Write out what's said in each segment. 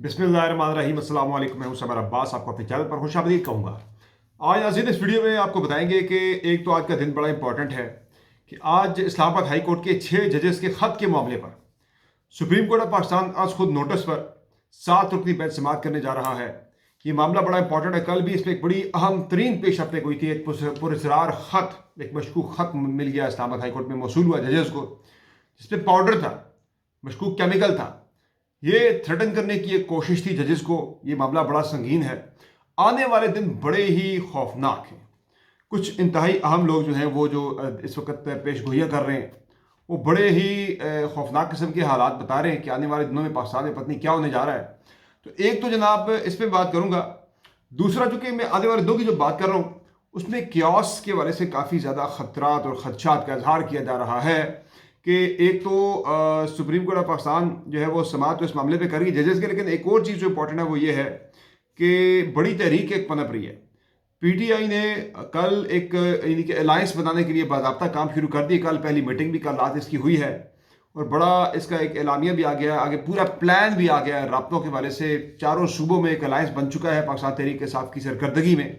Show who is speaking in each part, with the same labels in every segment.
Speaker 1: बिस्मिल्लाहिर्रहमानिर्रहीम अस्सलाम वालेकुम। मैं हूं समर अब्बास, आपको अपने चैनल पर खुशामदीद कहूँगा। आज नाज़रीन इस वीडियो में आपको बताएंगे कि एक तो आज का दिन बड़ा इंपॉर्टेंट है कि आज इस्लामाबाद हाई कोर्ट के 6 जजेस के खत के मामले पर सुप्रीम कोर्ट ऑफ पाकिस्तान आज खुद नोटिस पर 7 रुकनी बेंच समाअत करने जा रहा है। ये मामला बड़ा इंपॉर्टेंट है। कल भी इसमें एक बड़ी अहम तरीन पेश रफ्त हुई थी। एक पुरस्रार खत, एक मशकूक खत मिल गया इस्लामाबाद हाई कोर्ट में, मौसूल हुआ जजेस को, जिसमें पाउडर था, मशकूक केमिकल था। ये थ्रेटन करने की एक कोशिश थी जजेस को। ये मामला बड़ा संगीन है। आने वाले दिन बड़े ही खौफनाक हैं। कुछ इंतहाई अहम लोग जो हैं वो जो इस वक्त पेश गोइयाँ कर रहे हैं, वो बड़े ही खौफनाक किस्म के हालात बता रहे हैं कि आने वाले दिनों में पाकिस्तान में पत्नी क्या होने जा रहा है। तो एक तो जनाब इस पर बात करूँगा। दूसरा, चूँकि मैं आने वाले दो की जो बात कर रहा हूँ उसमें क्यास के वाले से काफ़ी ज़्यादा ख़तरात और खदशात का इजहार किया जा रहा है कि एक तो सुप्रीम कोर्ट ऑफ पाकिस्तान जो है वो समाअत तो इस मामले पे करेगी जजेस के, लेकिन एक और चीज़ जो इंपॉर्टेंट है वो ये है कि बड़ी तहरीक एक पनप रही है। पीटीआई ने कल एक यानी कि अलायंस बनाने के लिए बाज़ाब्ता काम शुरू कर दिया। कल पहली मीटिंग भी कल रात इसकी हुई है और बड़ा इसका एक एलामिया भी आ गया है, आगे पूरा प्लान भी आ गया है। राब्तों के वाले से चारों सूबों में एक अलायंस बन चुका है पाकिस्तान तहरीक के साथ की सरकर्दगी में।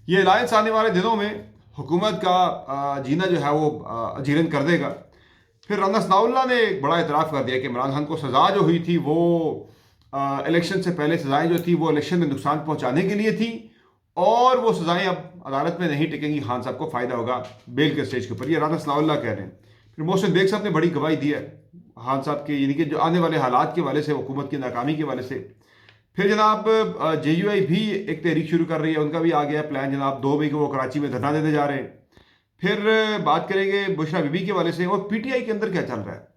Speaker 1: ये अलायंस आने वाले दिनों में हुकूमत का जीना जो है वो अजीरन कर देगा। फिर राना सनाउल्लाह ने एक बड़ा इतराफ़ कर दिया कि इमरान खान को सज़ा जो हुई थी वो इलेक्शन से पहले सज़ाएँ जो थी वो इलेक्शन में नुकसान पहुंचाने के लिए थी और वो सज़ाएँ अब अदालत में नहीं टिकेंगी, खान साहब को फ़ायदा होगा बेल के स्टेज के ऊपर। ये राना सनाउल्लाह कह रहे हैं। फिर मोहसिन बेग साहब ने बड़ी गवाही दी है खान साहब के, यानी कि जो आने वाले हालात के वाले से, हुकूमत की नाकामी के वाले से। फिर जनाब JUI भी एक तहरीक शुरू कर रही है, उनका भी आ गया प्लान जनाब। 2 मई को वो कराची में धरना देने जा रहे हैं। फिर बात करेंगे बुशरा बीबी के वाले से और पीटीआई के अंदर क्या चल रहा है।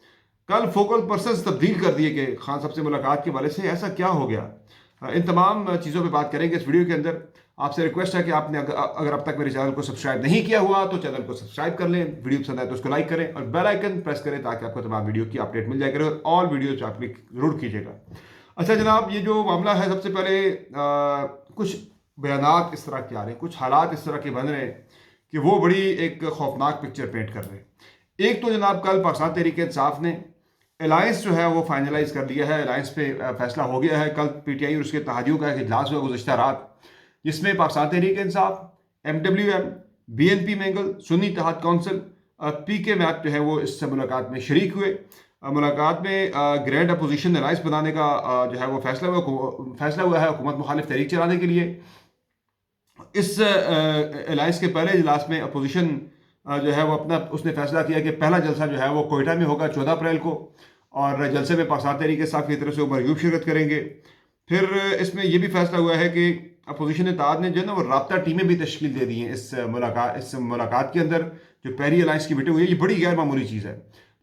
Speaker 1: कल फोकल पर्सन्स तब्दील कर दिए गए खान साहब से मुलाकात के वाले से, ऐसा क्या हो गया। इन तमाम चीज़ों पे बात करेंगे इस वीडियो के अंदर। आपसे रिक्वेस्ट है कि आपने अगर अब तक मेरे चैनल को सब्सक्राइब नहीं किया हुआ तो चैनल को सब्सक्राइब कर लें, वीडियो पसंद आए तो उसको लाइक करें और बेल आइकन प्रेस करें ताकि आपको तमाम वीडियो की अपडेट मिल जाए करें और ऑल वीडियो आप क्लिक जरूर कीजिएगा। अच्छा जनाब, ये जो मामला है, सबसे पहले कुछ बयानात इस तरह के आ रहे हैं, कुछ हालात इस तरह के बन रहे हैं कि वो बड़ी एक खौफनाक पिक्चर पेंट कर रहे हैं। एक तो जनाब कल पाकिस्तान तहरीक इंसाफ ने अलायंस जो है वो फाइनलाइज कर दिया है, अलायंस पे फैसला हो गया है। कल पीटीआई और उसके तहादियों का एक इजलास हुआ गुज़श्ता रात, जिसमें Pakistan Tehreek Insaf, MWM, BNP Mengal, Sunni Ittehad council, PK MAP जो है वो इस मुलाकात में शरीक हुए। मुलाकात में ग्रैंड अपोजिशन अलायंस बनाने का जो है वो फैसला हुआ है हुकूमत मुखालिफ तहरीक चलाने के लिए। इस अलायंस के पहले इजलास में अपोजिशन जो है वो उसने फैसला किया कि पहला जलसा जो है वो कोयटा में होगा 14 अप्रैल को, और जलसे में पाकिस्तान तहरीक इंसाफ की तरफ से उमर यूब शिरकत करेंगे। फिर इसमें यह भी फैसला हुआ है कि अपोजिशन इत्तेहाद ने जो है ना वो राब्ता टीमें भी तश्कील दे दी हैं इस मुलाकात के अंदर, जो पहली अलायंस की मीटिंग हुई है। ये बड़ी गैर मामूली चीज़ है।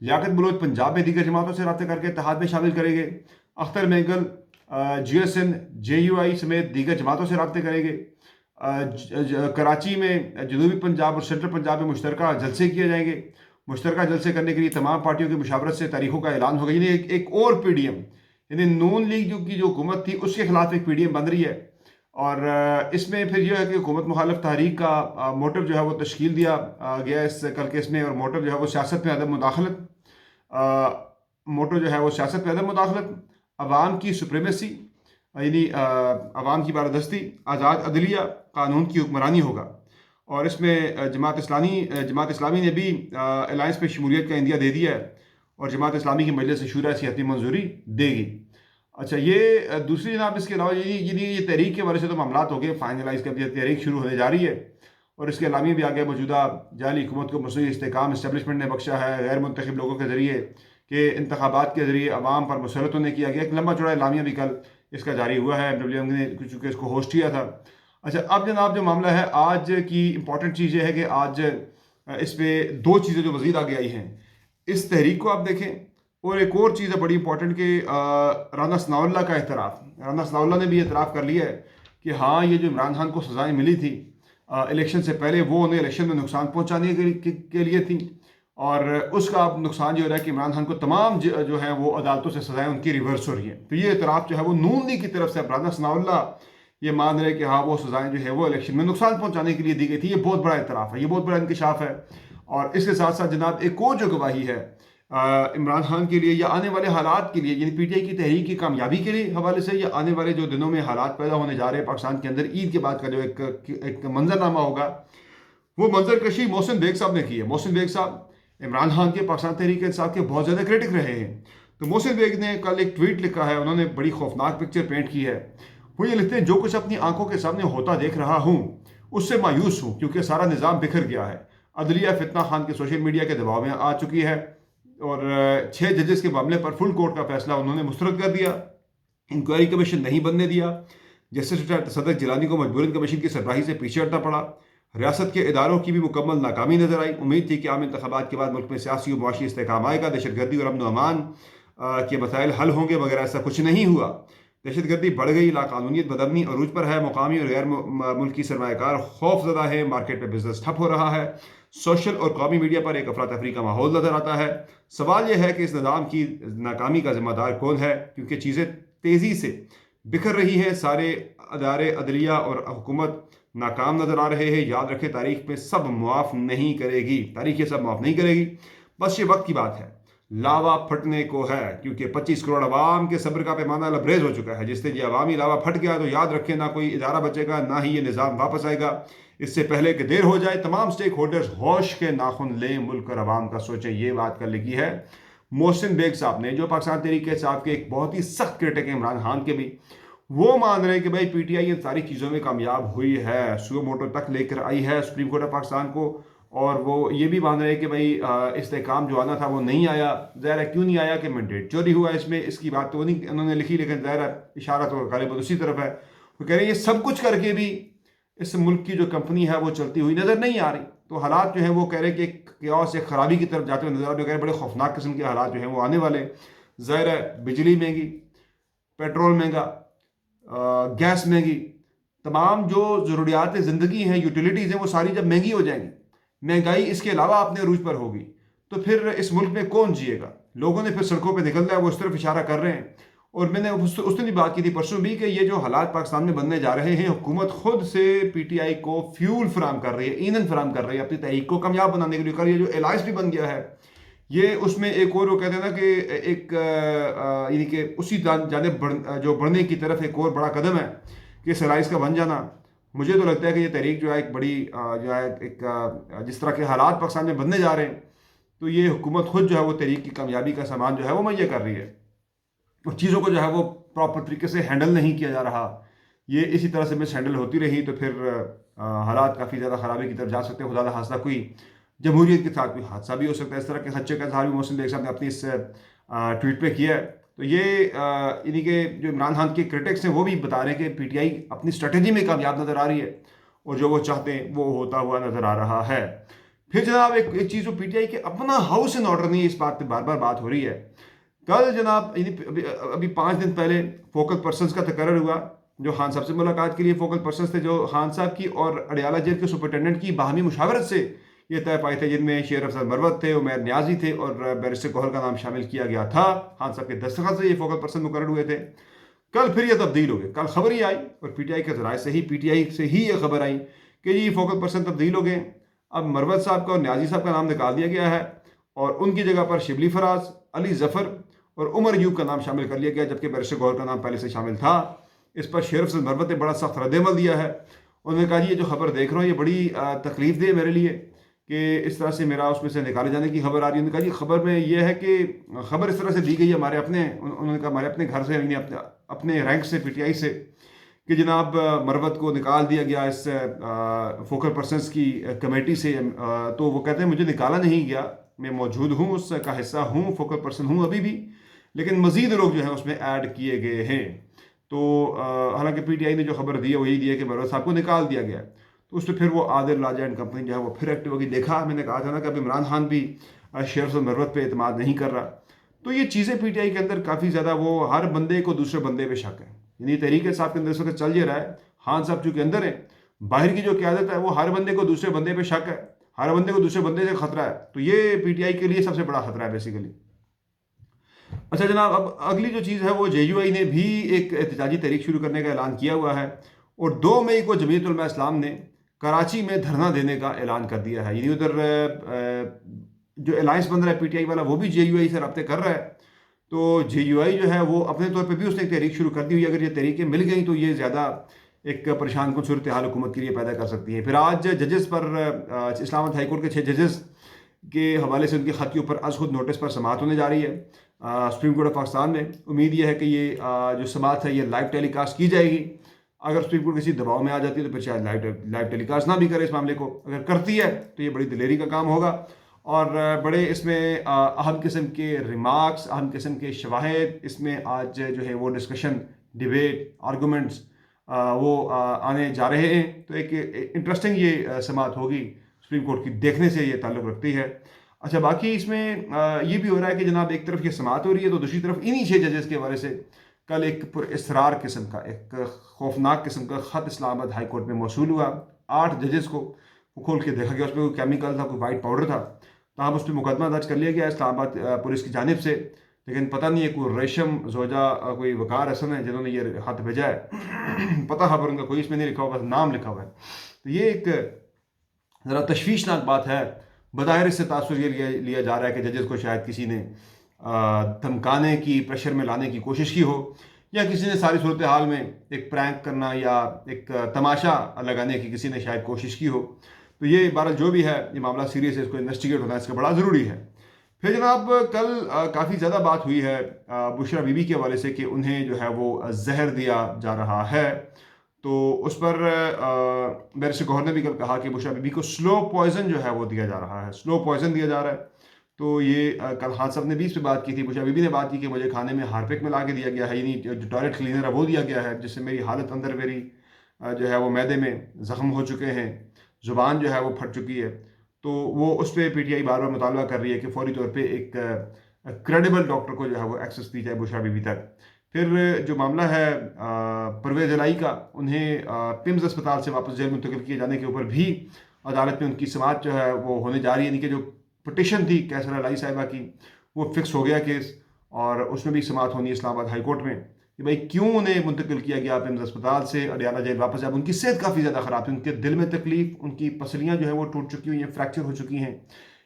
Speaker 1: लियाकत बलोच पंजाब में दीगर जमातों से रब्ता करके इत्तेहाद में शामिल करेंगे। अख्तर मैंगल GSN, JUI समेत दीगर जमातों से रब्ते करेंगे। कराची में जनूबी पंजाब और सेंट्रल पंजाब में मुश्तरका जलसे किए जाएंगे। मुश्तरका जलसे करने के लिए तमाम पार्टियों की मुशावरत से तारीखों का ऐलान होगा। यानी एक और PDM, यानी नून लीग की जो हुकूमत थी उसके खिलाफ एक PDM बन रही है। और इसमें फिर यह है कि हुकूमत मुखालिफ तहरीक का मोटिव जो है वो तश्कील दिया गया इस कल केस में, और मोटिव जो है वो सियासत में अदम मुदाखलत, मोटिव जो है वो सियासत में अदम मुदाखलत, अवाम की सुप्रीमेसी, यानी अवाम की बारदस्ती, आज़ाद अदलिया, कानून की हुक्मरानी होगा। और इसमें जमात इस्लामी ने भी अलायंस पे शमूलियत का इंदिया दे दिया है और जमात इस्लामी की मजलिस शूरा सियाती मंजूरी देगी। अच्छा, ये दूसरी जनाब इसके अलावा ये तहरीक के बारे से तो मामला हो गए फाइनलाइज कर दिया, तहरीक शुरू होने जा रही है। और इसके अलामी भी आगे मौजूदा जाली हुकूमत को मसनूई इस्तेहकाम इस्टेबलिशमेंट ने बख्शा है गैर मुंतखब लोगों के ज़रिए कि इंतखाबात के ज़रिए अवाम पर मुसलत होने किया गया। एक लंबा चौड़ा इलामिया भी कल इसका जारी हुआ है, MWM ने चूँकि इसको होस्ट किया था। अच्छा, अब जनाब जो मामला है, आज की इंपॉर्टेंट चीज़ ये है कि आज इस पर 2 चीज़ें जो मज़ीद आगे आई हैं, इस तहरीक को आप देखें। और एक और चीज़ है बड़ी इंपॉर्टेंट कि राना सनाउल्लाह का एतराफ़, राना सनाउल्लाह ने भी एतराफ़ कर लिया है कि हाँ, ये जो इमरान खान को सज़ाएँ मिली थी इलेक्शन से पहले, वो उन्हें इलेक्शन में नुकसान पहुँचाने के लिए थी, और उसका अब नुकसान जो हो रहा है कि इमरान खान को तमाम जो है वो अदालतों से सजाएं उनकी रिवर्स हो रही हैं। तो ये एतराफ़ जो है वो नून लीग की तरफ से अब राना सनाउल्लाह ये मान रहे कि हाँ, वो सजाएं जो है वो इलेक्शन में नुकसान पहुंचाने के लिए दी गई थी। ये बहुत बड़ा एतराफ़ है, ये बहुत बड़ा इंकशाफ है। और इसके साथ साथ जनाब एक और जो गवाही है इमरान खान के लिए या आने वाले हालात के लिए, यानी पीटीआई की तहरीक की कामयाबी के लिए हवाले से, या आने वाले जो दिनों में हालात पैदा होने जा रहे हैं पाकिस्तान के अंदर ईद के बाद का जो एक मंजरनामा होगा, वो मंजर कशी मोहसिन बेग साहब ने की है। मोहसिन बेग साहब इमरान खान के पाकिस्तान तहरीक इंसाफ के बहुत ज़्यादा क्रिटिक रहे हैं। तो मोहसिन बेग ने कल एक ट्वीट लिखा है, उन्होंने बड़ी खौफनाक पिक्चर पेंट की है। वो ये लिखते हैं, जो कुछ अपनी आंखों के सामने होता देख रहा हूँ उससे मायूस हूँ, क्योंकि सारा निज़ाम बिखर गया है। अदलिया फितना खान के सोशल मीडिया के दबाव में आ चुकी है और 6 जजेस के मामले पर फुल कोर्ट का फैसला उन्होंने मुस्तरद कर दिया। इंक्वायरी कमीशन नहीं बनने दिया। जस्टिस सदर जिलानी को मजबूरन कमीशन की सरबराही से पीछे हटना पड़ा। रियासत के इदारों की भी मुकम्मल नाकामी नजर आई। उम्मीद थी कि आम इंतखाबात के बाद मुल्क में सियासी और मुआशी इस्तेहकाम आएगा, दहशतगर्दी और अमन व अमान के मसाइल हल होंगे, मगर ऐसा कुछ नहीं हुआ। दहशतगर्दी बढ़ गई, लाकानूनियत बदअमनी अरूज पर है, मुकामी और गैर मुल्की सरमायाकार खौफजदा है, मार्केट में बिजनेस ठप हो रहा है, सोशल और कौमी मीडिया पर एक अफरा तफरी का माहौल नजर आता है। सवाल यह है कि इस निज़ाम की नाकामी का जिम्मेदार कौन है, क्योंकि चीज़ें तेज़ी से बिखर रही हैं, सारे अदारे अदलिया और हुकूमत नाकाम नजर आ रहे हैं। याद रखें, तारीख में सब मुआफ़ नहीं करेगी, तारीख ये सब मुआफ़ नहीं करेगी, बस ये वक्त की बात है। लावा फटने को है, क्योंकि 25 करोड़ अवाम के सब्र का पैमाना लबरेज हो चुका है। जिससे ये अवामी लावा फट गया तो याद रखें, ना कोई इदारा बचेगा, ना ही ये निज़ाम वापस आएगा। इससे पहले कि देर हो जाए, तमाम स्टेक होल्डर्स होश के नाखुन लें, मुल्क और अवाम का सोचें। ये बात कर लिखी है मोहसिन बेग साहब ने, जो पाकिस्तान तहरीक इंसाफ के एक बहुत ही सख्त क्रिटिक है इमरान खान के भी। वो मान रहे हैं कि भाई पीटीआई इन सारी चीज़ों में कामयाब हुई है, सुओ मोटो तक लेकर आई है सुप्रीम कोर्ट ऑफ पाकिस्तान को, और वो ये भी मान रहे हैं कि भाई इस्तेहकाम जो आना था वो नहीं आया। ज़ाहिर है क्यों नहीं आया, कि मैंडेट चोरी हुआ इसमें, इसकी बात तो नहीं उन्होंने लिखी, लेकिन ज़ाहिर है इशारा तो गालिबन उसी तरफ है। वो कह रहे हैं ये सब कुछ करके भी इस मुल्क की जो कंपनी है वो चलती हुई नज़र नहीं आ रही। तो हालात जो है वो कह रहे हैं कि क्यास एक खराबी की तरफ जाते हुए नजर आ रहे हैं। बड़े खौफनाक किस्म के हालात जो हैं वो आने वाले। ज़ाहिर है बिजली महंगी, पेट्रोल महंगा, गैस महंगी, तमाम जो ज़रूरियात ज़िंदगी हैं, यूटिलिटीज़ हैं, वो सारी जब महंगी हो जाएंगी, महंगाई इसके अलावा अपने अरूज पर होगी, तो फिर इस मुल्क में कौन जिएगा। लोगों ने फिर सड़कों पे निकलना है, वो उस तरफ इशारा कर रहे हैं। और मैंने उस दिन भी बात की थी, परसों भी, कि ये जो हालात पाकिस्तान में बनने जा रहे हैं, हुकूमत खुद से पीटीआई को फ्यूल फराम कर रही है, ईंधन फराम कर रही है अपनी तहरीक को कामयाब बनाने के लिए। कर ये जो एलायंस भी बन गया है, ये उसमें एक और वो कहते हैं ना कि एक यानी कि उसी जानिब जो बढ़ने की तरफ एक और बड़ा कदम है कि इस एलायंस का बन जाना। मुझे तो लगता है कि ये तहरीक जो है एक बड़ी जो है एक जिस तरह के हालात पाकिस्तान में बनने जा रहे हैं, तो ये हुकूमत खुद जो है वो तहरीक की कामयाबी का सामान जो है वो मुहैया कर रही है, और चीज़ों को जो है वो प्रॉपर तरीके से हैंडल नहीं किया जा रहा। ये इसी तरह से मिस हैंडल होती रही तो फिर हालात काफ़ी ज़्यादा ख़राबी की तरफ जा सकते हैं। खुदा ना खास्ता कोई जमहूरियत के साथ कोई हादसा भी हो सकता है। इस तरह के खदशे का इज़हार भी मोहसिन बेग साहब ने अपनी इस ट्वीट पे किया है। तो ये यानी कि जो इमरान खान के क्रिटिक्स हैं वो भी बता रहे हैं कि पीटीआई अपनी स्ट्रेटजी में कामयाब नज़र आ रही है, और जो वो चाहते हैं वो होता हुआ नज़र आ रहा है। फिर जनाब एक चीज़, वो पीटीआई के अपना हाउस इन ऑर्डर नहीं है, इस बात पर बार बार बात हो रही है। कल जनाब अभी 5 दिन पहले फोकल पर्सनस का तकर्रर हुआ, जो खान साहब से मुलाकात के लिए फोकल पर्सनस थे, जो खान साहब की और अडियाला जेल के सुपरिटेंडेंट की बाहमी मुशावरत से ये तय पाए थे, जिनमें शेर अफजल मरवत थे, उमैर न्याजी थे और बैरिस्टर गोहर का नाम शामिल किया गया था। खान साहब के दस्तखत से ये फोकल पर्सन मुकर्रर हुए थे। कल फिर ये तब्दील हो गए। कल खबर ही आई, और पीटीआई के जराए से ही, पीटीआई से ही ये खबर आई कि ये फोकल पर्सन तब्दील हो गए। अब मरवत साहब का और न्याजी साहब का नाम निकाल दिया गया है, और उनकी जगह पर शिबली फराज, अली जफर और उमर अयूब का नाम शामिल कर लिया गया, जबकि बैरिस्टर गोहर का नाम पहले से शामिल था। इस पर शेर अफजल मरवत ने बड़ा सख्त रद्द-ए-अमल दिया है। उन्होंने कहा ये जो खबर देख रहा हूँ ये बड़ी तकलीफ दे मेरे लिए, कि इस तरह से मेरा उसमें से निकाले जाने की खबर आ रही है। उन्होंने कहा जी खबर में ये है कि खबर इस तरह से दी गई है हमारे अपने, उन्होंने कहा हमारे अपने घर से, यानी अपने रैंक से, पीटीआई से, कि जनाब मरवत को निकाल दिया गया इस फोकल पर्सनस की कमेटी से। तो वो कहते हैं मुझे निकाला नहीं गया, मैं मौजूद हूँ, उसका हिस्सा हूँ, फोकल पर्सन हूँ अभी भी, लेकिन मज़ीद लोग जो हैं उसमें ऐड किए गए हैं। तो हालांकि पीटीआई ने जो खबर दी है वो यही दी है कि मरवत साहब को निकाल दिया गया। तो उस पर फिर वो आदिल राजा एंड कंपनी जो है वो फिर एक्टिव होगी। देखा, मैंने कहा था ना कि अब इमरान खान भी शेर अफजल मरवत पे एतमाद नहीं कर रहा। तो ये चीज़ें पीटीआई के अंदर काफ़ी ज़्यादा, वो हर बंदे को दूसरे बंदे पे शक है। यानी तहरीक इंसाफ के अंदर इस वक्त चल ये रहा है, खान साहब चूँकि अंदर है, बाहर की जो क़यादत है वो हर बंदे को दूसरे बंदे पे शक है, हर बंदे को दूसरे बंदे से खतरा है। तो ये पीटीआई के लिए सबसे बड़ा खतरा है बेसिकली। अच्छा जनाब, अब अगली जो चीज़ है वो जेयूआई ने भी एक एहतजाजी तहरीक शुरू करने का ऐलान किया हुआ है, और 2 मई को जमीयत उलमा इस्लाम ने कराची में धरना देने का ऐलान कर दिया है। यानी उधर जो अलायंस बन रहा है PTI वाला, वो भी JUI से रब्ते कर रहा है। तो JUI जो है वो अपने तौर पे भी उसने एक तहरीक शुरू कर दी हुई है। अगर ये तहरीकें मिल गई तो ये ज़्यादा एक परेशान कुन सूरत हाल हुकूमत के लिए पैदा कर सकती है। फिर आज जजेस पर इस्लामाबाद हाई कोर्ट के 6 जजेस के हवाले से उनके ख़त के ऊपर आज खुद नोटिस पर समाअत होने जा रही है सुप्रीम कोर्ट ऑफ पाकिस्तान में। उम्मीद यह है कि ये जो समाअत है ये लाइव टेलीकास्ट की जाएगी। अगर सुप्रीम कोर्ट किसी दबाव में आ जाती है तो फिर शायद लाइव टेलीकास्ट ना भी करे इस मामले को। अगर करती है तो ये बड़ी दिलेरी का काम होगा और बड़े इसमें अहम किस्म के रिमार्क्स, अहम किस्म के शवाहिद इसमें आज जो है वो डिस्कशन, डिबेट, आर्गूमेंट्स वो आने जा रहे हैं। तो एक इंटरेस्टिंग ये समाअत होगी सुप्रीम कोर्ट की, देखने से ये ताल्लुक़ रखती है। अच्छा, बाकी इसमें ये भी हो रहा है कि जनाब एक तरफ ये समाअत हो रही है तो दूसरी तरफ इन्हीं 6 जजेस के हवाले से कल एक पुरअसरार किस्म का, एक खौफनाक किस्म का ख़त इस्लामाबाद हाई कोर्ट में मौसूल हुआ। 8 जजेस को खोल के देखा गया, उसमें कोई केमिकल था, कोई वाइट पाउडर था। तमाम उस पर मुकदमा दर्ज कर लिया गया इस्लामाबाद पुलिस की जानिब से, लेकिन पता नहीं है कोई रेशम जोजा कोई वकार हसन है जिन्होंने ये खत भेजा है पता खबर उनका कोई इसमें नहीं लिखा हुआ, बस नाम लिखा हुआ है। तो ये एक ज़रा तशवीशनाक बात है। बज़ाहिर इससे तासुर ये लिया जा रहा है कि जजेस को शायद किसी ने धमकाने की, प्रेशर में लाने की कोशिश की हो, या किसी ने सारी सूरत हाल में एक प्रैंक करना या एक तमाशा लगाने की किसी ने शायद कोशिश की हो। तो ये बहरहाल जो भी है, ये मामला सीरियस है, इसको इन्वेस्टिगेट होना इसका बड़ा ज़रूरी है। फिर जनाब कल काफ़ी ज़्यादा बात हुई है बुशरा बीबी के हवाले से कि उन्हें जो है वो जहर दिया जा रहा है। तो उस पर बैरिस्टर गौहर ने भी कल कहा कि बुशरा बीबी को स्लो पॉइजन जो है वो दिया जा रहा है, स्लो पॉइजन दिया जा रहा है। तो ये कल खान साहब ने भी इस पर बात की थी, बुशरा बीबी ने बात की कि मुझे खाने में हार्पिक मिला के दिया गया है, यानी जो टॉयलेट क्लीनर है वो दिया गया है, जिससे मेरी हालत अंदर मेरी जो है वो मैदे में ज़ख्म हो चुके हैं, ज़ुबान जो है वो फट चुकी है। तो वो उस पर PTI बार बार मुतालबा कर रही है कि फौरी तौर पे एक क्रेडिबल डॉक्टर को जो है वो एक्सेस दी जाए बुशरा बीबी तक। फिर जो मामला है परवेज़ इलाही का, उन्हें पिम्स अस्पताल से वापस जेल मुंतकिल किए जाने के ऊपर भी अदालत में उनकी समाअत जो है वो होने जा रही है। यानी कि जो पटिशन थी कैसर इलाही साहिबा की, वो फिक्स हो गया केस, और उसमें भी समाअत होनी है इस्लामाबाद हाई कोर्ट में कि भाई क्यों उन्हें मुंतकिल किया गया पिम्स अस्पताल से अडियाला जेल वापस। जब उनकी सेहत काफ़ी ज़्यादा ख़राब थी, उनके दिल में तकलीफ, उनकी पसलियाँ जो है वो टूट चुकी हुई हैं, फ्रैक्चर हो चुकी हैं,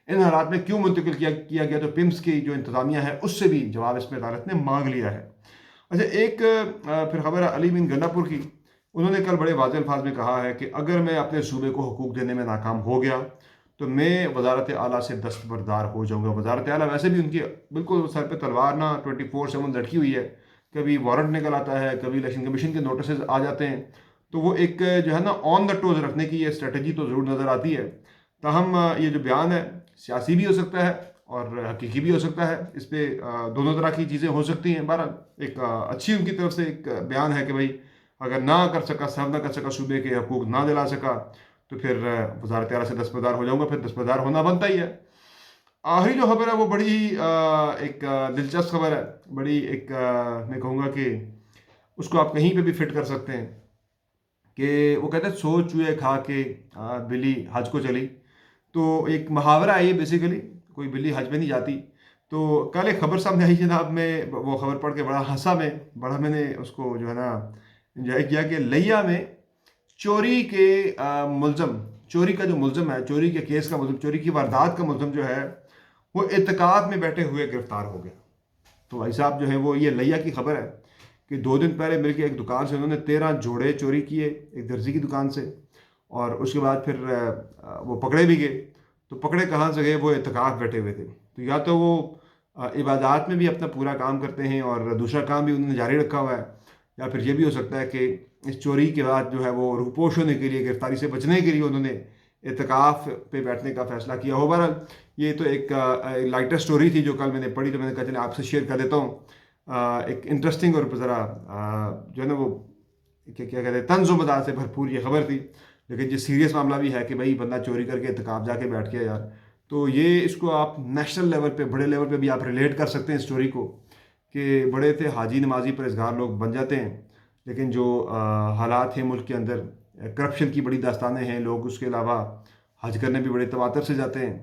Speaker 1: इन हालात में क्यों मुंतकिल किया गया। तो पिम्स की जो इंतज़ामिया है उससे भी जवाब इसमें अदालत ने मांग लिया है। अच्छा, एक फिर खबर है अली बिन गन्नापुर की। उन्होंने कल बड़े वाज़ेह अल्फाज में कहा है कि अगर मैं अपने सूबे को हुकूक देने में नाकाम हो गया तो मैं वज़ारत आला से दस्तबरदार हो जाऊँगा। वज़ारत आला वैसे भी उनकी बिल्कुल सर पे तलवार ना 24/7 लटकी हुई है, कभी वारंट निकल आता है, कभी इलेक्शन कमीशन के नोटिस आ जाते हैं। तो वो एक जो है ना ऑन द टोज रखने की ये स्ट्रेटजी तो ज़रूर नज़र आती है। ताहम ये जो बयान है सियासी भी हो सकता है और हकीकी भी हो सकता है, इस पर दोनों तरह की चीज़ें हो सकती हैं। बहरहाल एक अच्छी उनकी तरफ से एक बयान है कि भाई अगर ना कर सका, सर्व ना कर सका, सूबे के हकूक़ ना दिला सका, तो फिर वज़ारत आला से दस्तबरदार हो जाऊँगा। फिर दस्तबरदार होना बनता ही है। आखिरी जो खबर है वो बड़ी एक दिलचस्प खबर है, बड़ी एक मैं कहूँगा कि उसको आप कहीं पे भी फिट कर सकते हैं कि वो कहते हैं 100 चूहे खा के बिल्ली हज को चली। तो एक मुहावरा है ये, बेसिकली कोई बिल्ली हज में नहीं जाती। तो कल एक खबर सामने आई जनाब, में वो खबर पढ़ के बड़ा हंसा, में बड़ा मैंने उसको जो है ना एंजॉय किया कि लिया में चोरी के मुलज़म, चोरी का जो मुलज़म है, चोरी के केस का मुलज़म, चोरी की वारदात का मुलज़म जो है वो इत्तेकाद में बैठे हुए गिरफ्तार हो गया। तो भाई साहब जो है वो ये लिया की खबर है कि 2 दिन पहले मिलकर एक दुकान से उन्होंने 13 जोड़े चोरी किए, एक दर्जी की दुकान से, और उसके बाद फिर वो पकड़े भी गए। तो पकड़े कहाँ से गए, वो इत्तेकाद बैठे हुए थे। तो या तो वो इबादत में भी अपना पूरा काम करते हैं और दूसरा काम भी उन्होंने जारी रखा हुआ है, या फिर ये भी हो सकता है कि इस चोरी के बाद जो है वो रूपोश होने के लिए, गिरफ्तारी से बचने के लिए उन्होंने इत्तेकाफ पे बैठने का फ़ैसला किया हो। बहरहाल ये तो एक लाइटर स्टोरी थी जो कल मैंने पढ़ी, तो मैंने कहा चलिए आपसे शेयर कर देता हूँ। एक इंटरेस्टिंग और ज़रा जो है ना वो क्या कहते हैं तंज़ व मज़ाक़ से भरपूर ये खबर थी। लेकिन ये सीरियस मामला भी है कि भाई बंदा चोरी करके इत्तेकाफ जाके बैठ गया यार। तो ये इसको आप नेशनल लेवल पे, बड़े लेवल पे भी आप रिलेट कर सकते हैं स्टोरी को, कि बड़े थे हाजी नमाजी परहेज़गार लोग बन जाते हैं, लेकिन जो हालात हैं मुल्क के अंदर, करप्शन की बड़ी दास्तानें हैं, लोग उसके अलावा हज करने भी बड़े तवातर से जाते हैं,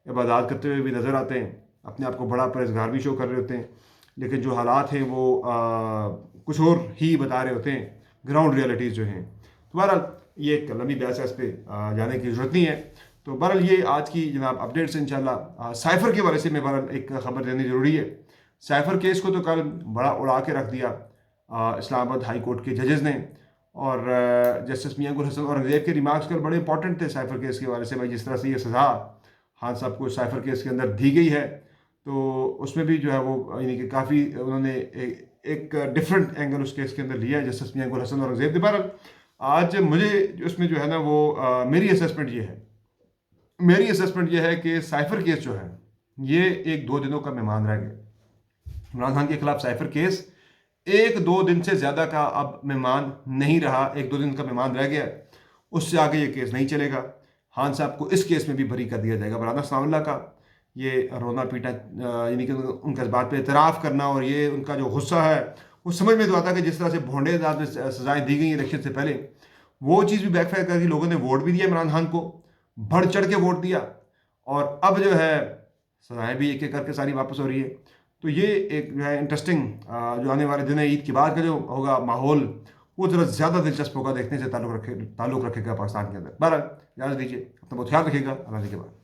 Speaker 1: इबादत करते हुए भी नज़र आते हैं, अपने आप को बड़ा परहेज़गार भी शो कर रहे होते हैं, लेकिन जो हालात हैं वो कुछ और ही बता रहे होते हैं, ग्राउंड रियलिटीज़ जो हैं। तो बहरहाल ये एक लंबी बहस है, इस पर जाने की ज़रूरत नहीं है। तो बहरहाल ये आज की जनाब अपडेट्स इंशाल्लाह। साइफर के बारे से मैं बहरहाल एक खबर देनी ज़रूरी है। साइफर केस को तो कल बड़ा उड़ा के रख दिया इस्लामाबाद हाई कोर्ट के जजेस ने, और जस्टिस मियां गुल हसन औरंगजेब के रिमार्क्स कल बड़े इंपॉर्टेंट थे साइफर केस के बारे से। भाई जिस तरह से ये सज़ा खान साहब को साइफर केस के अंदर दी गई है, तो उसमें भी जो है वो यानी कि काफ़ी उन्होंने एक डिफरेंट एंगल उस केस के अंदर लिया है जस्टिस मियां गुल हसन औरंगजेब ने। बहरहाल आज मुझे उसमें जो है ना वो मेरी असेसमेंट ये है कि साइफर केस जो है ये 1-2 दिनों का मेहमान रह गया। इमरान खान के खिलाफ साइफर केस 1-2 दिन से ज़्यादा का अब मेहमान नहीं रहा, 1-2 दिन का मेहमान रह गया, उससे आगे ये केस नहीं चलेगा। खान साहब को इस केस में भी बरी कर दिया जाएगा। बराना सनाउल्लाह का ये रोना पीटा यानी कि उनका इस बात पे इतराफ़ करना और ये उनका जो गुस्सा है वो समझ में तो आता है कि जिस तरह से भोंडे में सजाएँ दी गई इलेक्शन से पहले, वो चीज़ भी बैकफायर करके लोगों ने वोट भी दिया इमरान खान को, बढ़ चढ़ के वोट दिया, और अब जो है सजाएँ भी एक एक करके सारी वापस हो रही है। तो ये एक जो है इंटरेस्टिंग जो आने वाले दिन है ईद के बाद का जो होगा माहौल, वो ज़रा ज़्यादा दिलचस्प होगा देखने से ताल्लुक़ रखेगा पाकिस्तान के अंदर। बहरहाल इजाज़त दीजिए, अपना बहुत ख्याल रखिएगा। अल्लाह के बाद।